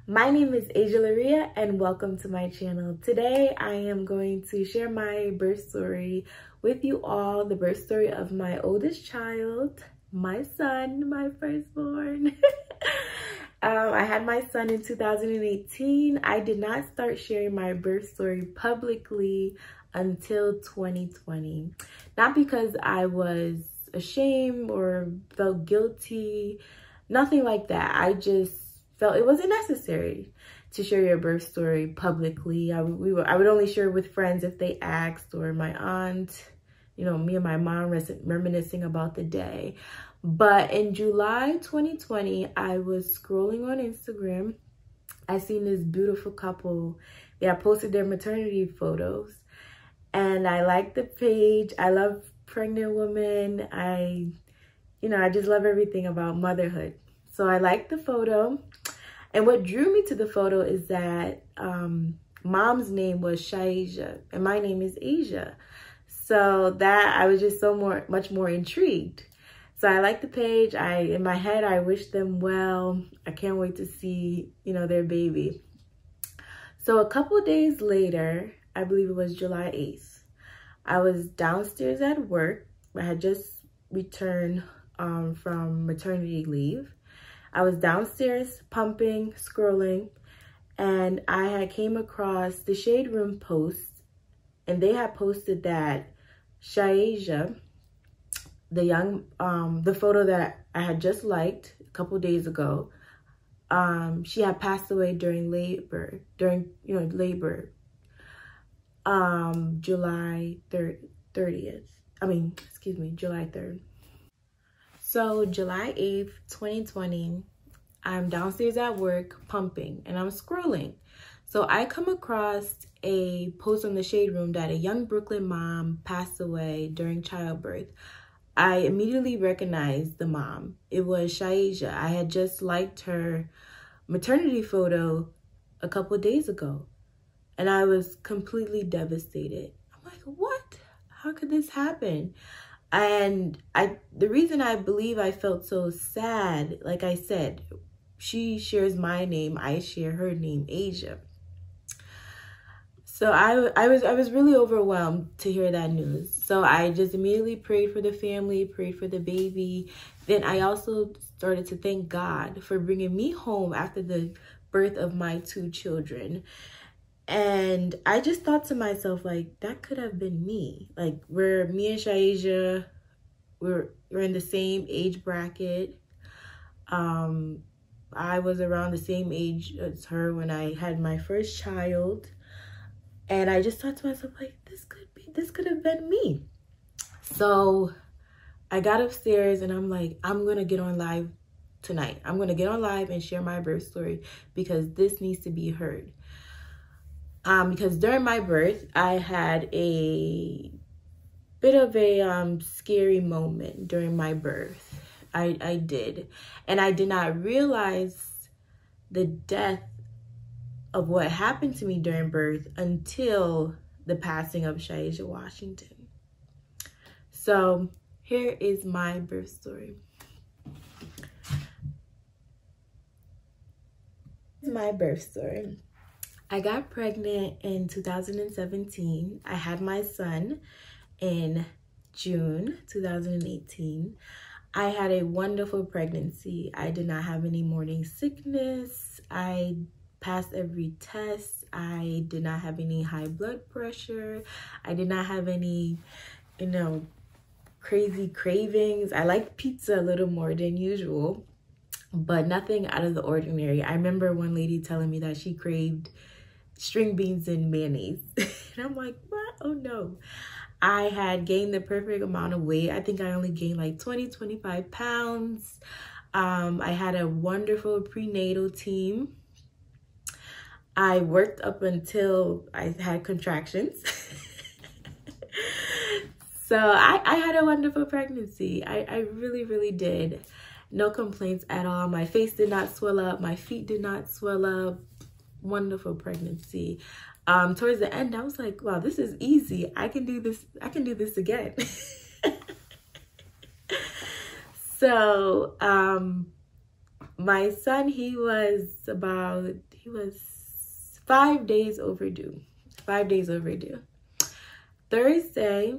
My name is Asia Laria and welcome to my channel. Today I am going to share my birth story with you all, the birth story of my oldest child, my son, my firstborn. I had my son in 2018. I did not start sharing my birth story publicly until 2020. Not because I was ashamed or felt guilty, nothing like that. I just felt it wasn't necessary to share your birth story publicly. I would only share with friends if they asked, or my aunt, me and my mom reminiscing about the day. But in July 2020, I was scrolling on Instagram. I seen this beautiful couple. They had posted their maternity photos and I liked the page. I love pregnant women. I just love everything about motherhood. So I liked the photo. And what drew me to the photo is that mom's name was Shaija and my name is Asia. So that I was just much more intrigued. So I liked the page. In my head, I wish them well. I can't wait to see, their baby. So a couple days later, I believe it was July 8th, I was downstairs at work. I had just returned from maternity leave. I was downstairs pumping, scrolling, and I had came across the Shade Room post, and they had posted that Shaija, the photo that I had just liked a couple days ago, she had passed away during labor, July 3rd. So July 8th, 2020, I'm downstairs at work pumping and I'm scrolling. So I come across a post on the Shade Room that a young Brooklyn mom passed away during childbirth. I immediately recognized the mom. It was Shaija. I had just liked her maternity photo a couple days ago and I was completely devastated. I'm like, what? How could this happen? And the reason I believe I felt so sad, like I said, she shares my name, I share her name, Asia. So I was really overwhelmed to hear that news. So I just immediately prayed for the family, prayed for the baby. Then I also started to thank God for bringing me home after the birth of my two children. And I just thought to myself, like, that could have been me. Like, me and Shaija, we're in the same age bracket. I was around the same age as her when I had my first child. And I just thought to myself, like, this could have been me. So I got upstairs and I'm like, I'm going to get on live tonight. I'm going to get on live and share my birth story because this needs to be heard. Because during my birth, I had a bit of a scary moment during my birth. I did. And I did not realize the death of what happened to me during birth until the passing of Shaija Washington. So here is my birth story. My birth story. I got pregnant in 2017. I had my son in June 2018. I had a wonderful pregnancy. I did not have any morning sickness. I passed every test. I did not have any high blood pressure. I did not have any, crazy cravings. I like pizza a little more than usual, but nothing out of the ordinary. I remember one lady telling me that she craved string beans and mayonnaise. And I'm like, what? Oh no. I had gained the perfect amount of weight. I think I only gained like 25 pounds. I had a wonderful prenatal team. I worked up until I had contractions. So I had a wonderful pregnancy. I really, really did. No complaints at all. My face did not swell up. My feet did not swell up. Wonderful pregnancy. Towards the end, I was like, wow, this is easy. I can do this. I can do this again. So My son, he was 5 days overdue. 5 days overdue. Thursday,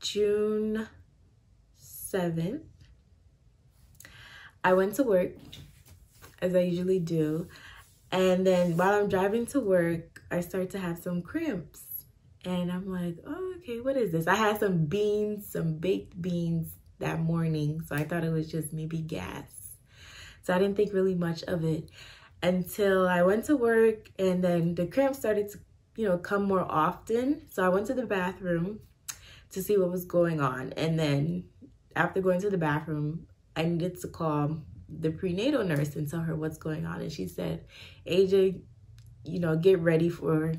June 7th, I went to work, as I usually do. And then while I'm driving to work, I start to have some cramps. And I'm like, oh, okay, what is this? I had some beans, some baked beans that morning. So I thought it was just maybe gas. So I didn't think really much of it until I went to work, and then the cramps started to, come more often. So I went to the bathroom to see what was going on. And then after going to the bathroom, I needed to call the prenatal nurse and tell her what's going on. And she said, AJ, get ready for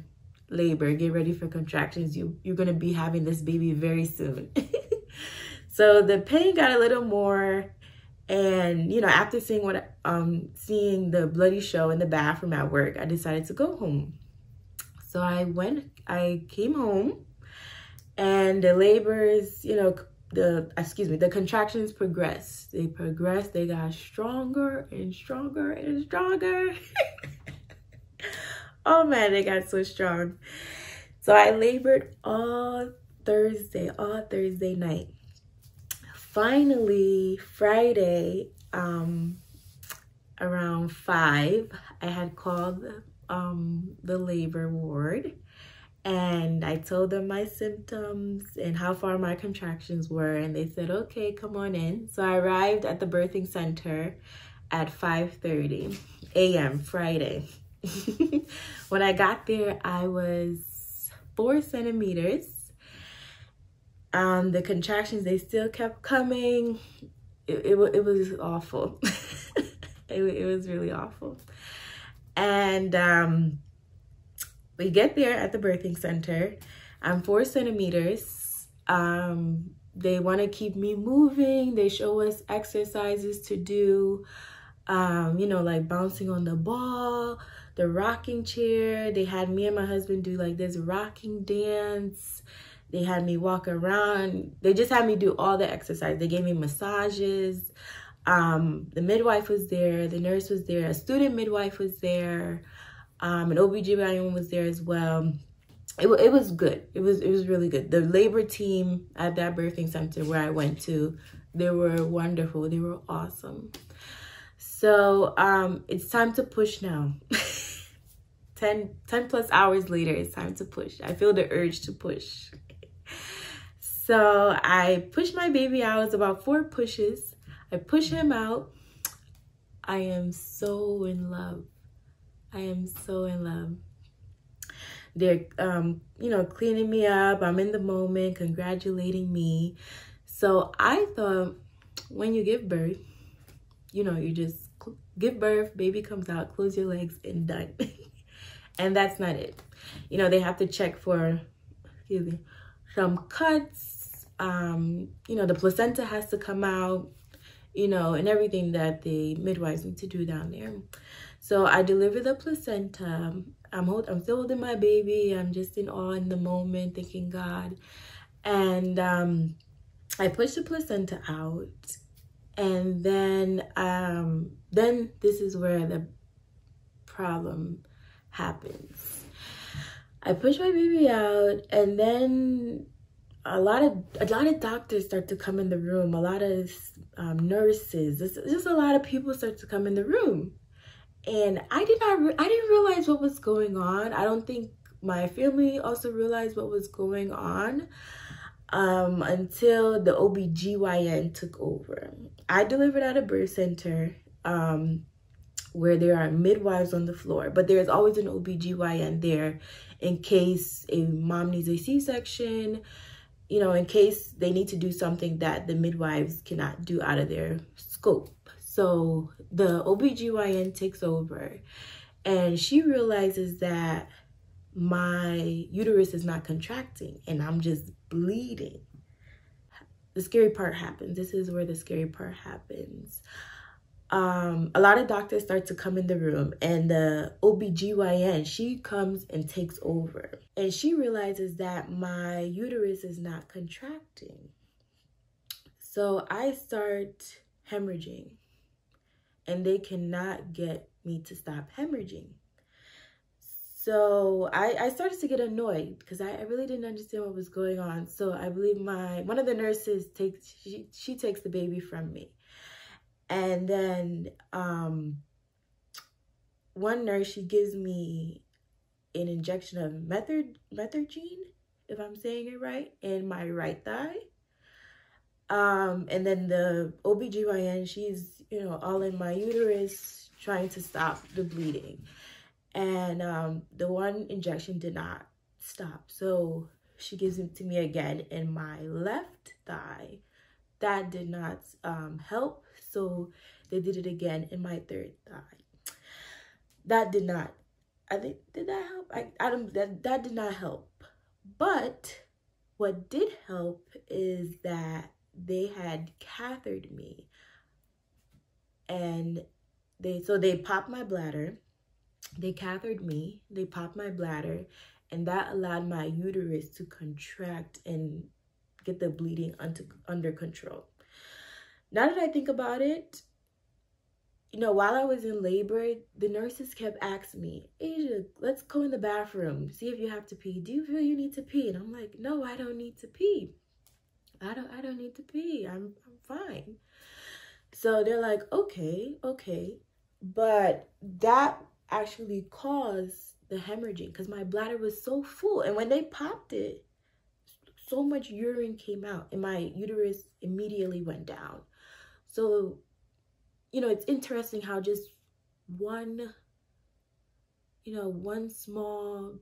labor, get ready for contractions. You're going to be having this baby very soon. So the pain got a little more. And, after seeing seeing the bloody show in the bathroom at work, I decided to go home. So I came home, and the labors, the contractions progressed. They progressed. They got stronger and stronger and stronger. Oh man, they got so strong. So I labored all Thursday night. Finally, Friday, around 5, I had called the labor ward, and I told them my symptoms and how far my contractions were, and they said, okay, come on in. So I arrived at the birthing center at 5:30 a.m. Friday. When I got there, I was 4 centimeters. The contractions, they still kept coming. It was awful. it was really awful. And we get there at the birthing center. I'm 4 centimeters. They want to keep me moving. They show us exercises to do, like bouncing on the ball, the rocking chair. They had me and my husband do like this rocking dance. They had me walk around. They just had me do all the exercise. They gave me massages. The midwife was there. The nurse was there. A student midwife was there. An OBGYN was there as well. It was good. It was really good. The labor team at that birthing center where I went to, they were wonderful. They were awesome. So it's time to push now. 10 plus hours later, it's time to push. I feel the urge to push. So I pushed my baby out. It's about 4 pushes. I push him out. I am so in love. I am so in love. They're, cleaning me up. I'm in the moment, congratulating me. So I thought, when you give birth, you just give birth, baby comes out, close your legs, and done. And that's not it. They have to check for, some cuts. The placenta has to come out, and everything that the midwives need to do down there. So I deliver the placenta. I'm still holding my baby. I'm just in awe in the moment, thanking God. And I push the placenta out. And then this is where the problem happens. I push my baby out, and then a lot of doctors start to come in the room. A lot of nurses, just a lot of people start to come in the room. And I didn't realize what was going on. I don't think my family also realized what was going on until the OBGYN took over. I delivered at a birth center where there are midwives on the floor, but there's always an OBGYN there in case a mom needs a C-section, in case they need to do something that the midwives cannot do out of their scope. So the OBGYN takes over, and she realizes that my uterus is not contracting and I'm just bleeding. The scary part happens. This is where the scary part happens. A lot of doctors start to come in the room, and the OBGYN, she comes and takes over, and she realizes that my uterus is not contracting. So I start hemorrhaging. and they cannot get me to stop hemorrhaging. So I started to get annoyed because I really didn't understand what was going on. So I believe one of the nurses she takes the baby from me. And then one nurse, she gives me an injection of methergine, if I'm saying it right, in my right thigh. And then the OBGYN, she's, you know, all in my uterus trying to stop the bleeding. And the one injection did not stop. So she gives it to me again in my left thigh. That did not help. So they did it again in my third thigh. That did not, I think, did that help? I don't, that did not help. But what did help is that they had cathetered me. And they popped my bladder. They cathetered me, they popped my bladder, and that allowed my uterus to contract and get the bleeding under control. Now that I think about it, you know, while I was in labor, the nurses kept asking me, Asia, let's go in the bathroom, see if you have to pee. Do you feel you need to pee? And I'm like, no, I don't need to pee. I don't need to pee. I'm fine. So they're like, okay. But that actually caused the hemorrhaging because my bladder was so full, and when they popped it, so much urine came out and my uterus immediately went down. So, you know, it's interesting how just one small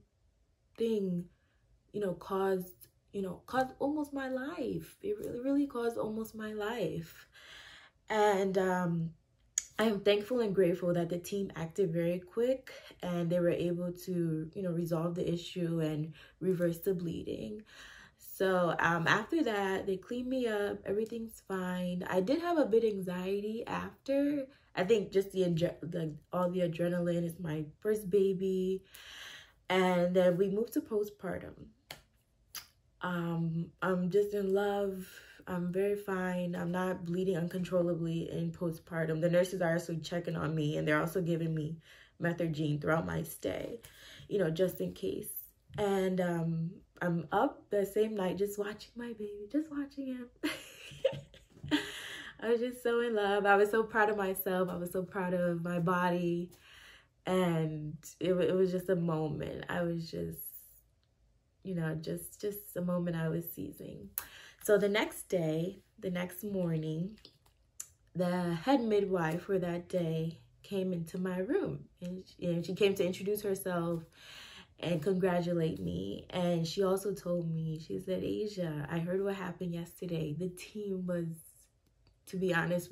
thing, caused almost my life. It really caused almost my life. And I am thankful and grateful that the team acted very quick and they were able to, resolve the issue and reverse the bleeding. So after that, they cleaned me up. Everything's fine. I did have a bit of anxiety after. I think just all the adrenaline. Is my first baby. And then we moved to postpartum. I'm just in love. I'm very fine. I'm not bleeding uncontrollably in postpartum. The nurses are also checking on me, and they're also giving me methergine throughout my stay, just in case. And I'm up the same night just watching my baby, just watching him. I was just so in love. I was so proud of myself. I was so proud of my body. And it was just a moment. I was just, just a moment I was seizing. So the next day, the next morning, the head midwife for that day came into my room. And she came to introduce herself and congratulate me. And she also told me, she said, Asia, I heard what happened yesterday. The team was, to be honest,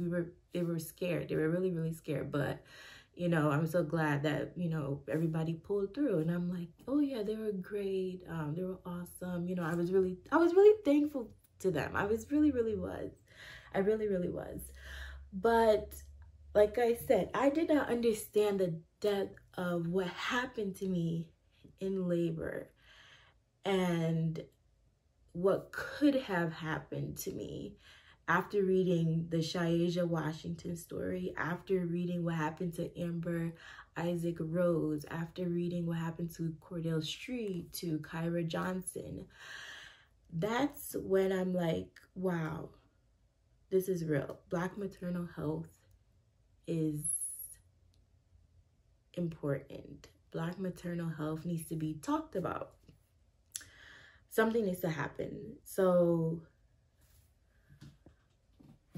they were scared. They were really, really scared. But, I'm so glad that, everybody pulled through. And I'm like, oh yeah, they were great. They were awesome. I was really thankful to them. I really was. I really was. But like I said, I did not understand the depth of what happened to me in labor and what could have happened to me after reading the Shayasia Washington story, after reading what happened to Amber Isaac Rose, after reading what happened to Cordell Street, to Kyra Johnson. That's when I'm like, wow, this is real. Black maternal health is important. Black maternal health needs to be talked about. Something needs to happen. So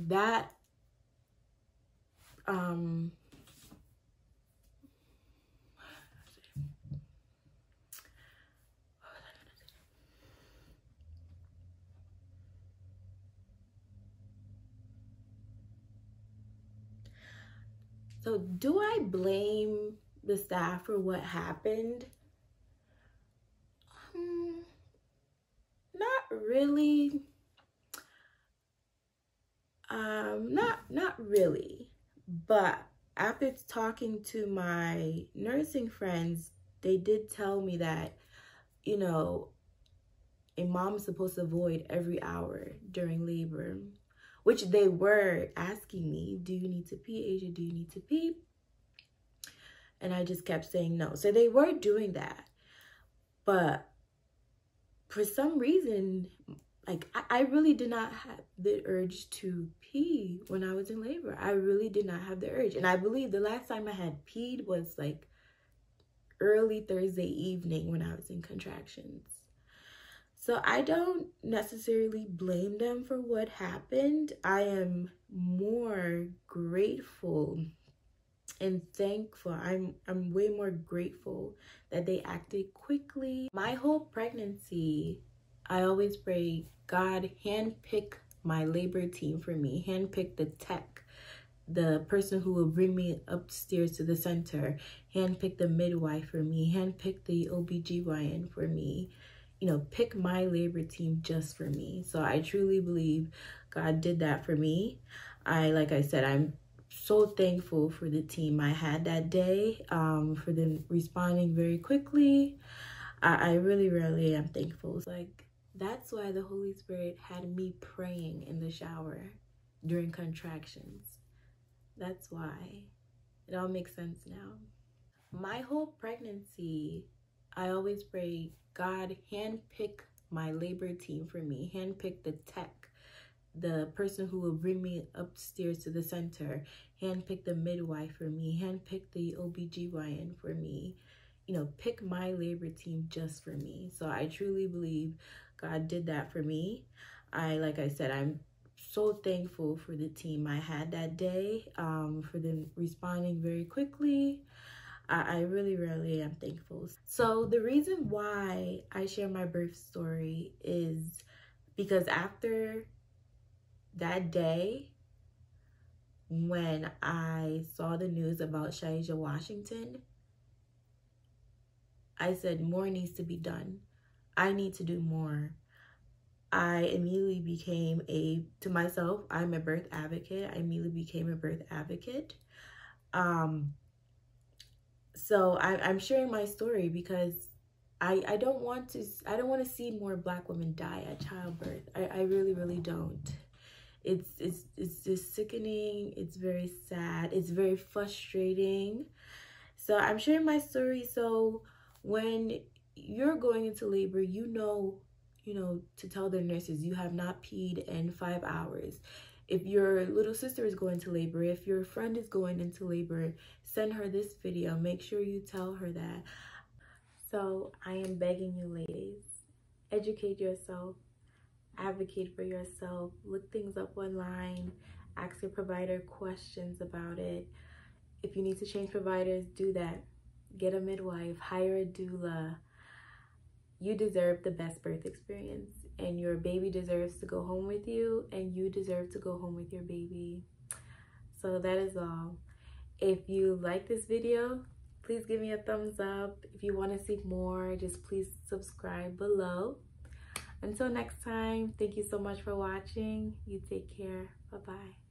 that so do I blame the staff for what happened? Not really. Not really. But after talking to my nursing friends, they did tell me that, a mom is supposed to void every hour during labor, which they were asking me, do you need to pee, Asia? Do you need to pee? And I just kept saying no. So they were doing that. But for some reason, like, I really did not have the urge to pee when I was in labor. I really did not have the urge. And I believe the last time I had peed was like early Thursday evening when I was in contractions. So I don't necessarily blame them for what happened. I am more grateful and thankful. I'm way more grateful that they acted quickly. My whole pregnancy, I always pray, God, handpick my labor team for me. Handpick the tech, the person who will bring me upstairs to the center. Handpick the midwife for me. Handpick the OBGYN for me. You know, pick my labor team just for me. So I truly believe God did that for me. Like I said, I'm so thankful for the team I had that day, for them responding very quickly. I really, really am thankful. Like, that's why the Holy Spirit had me praying in the shower during contractions. That's why. It all makes sense now. My whole pregnancy, I always pray, God, handpick my labor team for me. Handpick the tech, the person who will bring me upstairs to the center. Handpick the midwife for me. Handpick the OBGYN for me. You know, pick my labor team just for me. So I truly believe God did that for me. Like I said, I'm so thankful for the team I had that day, for them responding very quickly. I really, really am thankful. So the reason why I share my birth story is because after that day, when I saw the news about Shaija Washington, I said, more needs to be done. I need to do more. I immediately became to myself, I'm a birth advocate. I immediately became a birth advocate. So I'm sharing my story because I don't want to see more Black women die at childbirth. I really, really don't. It's just sickening. It's very sad. It's very frustrating. So I'm sharing my story. So when you're going into labor, you know, to tell the nurses you have not peed in 5 hours. If your little sister is going to labor, if your friend is going into labor, send her this video. Make sure you tell her that. So I am begging you, ladies, educate yourself, advocate for yourself, look things up online, ask your provider questions about it. If you need to change providers, do that. Get a midwife, hire a doula. You deserve the best birth experience, and your baby deserves to go home with you, and you deserve to go home with your baby. So that is all. If you like this video, please give me a thumbs up. If you want to see more, just please subscribe below. Until next time, thank you so much for watching. You take care. Bye-bye.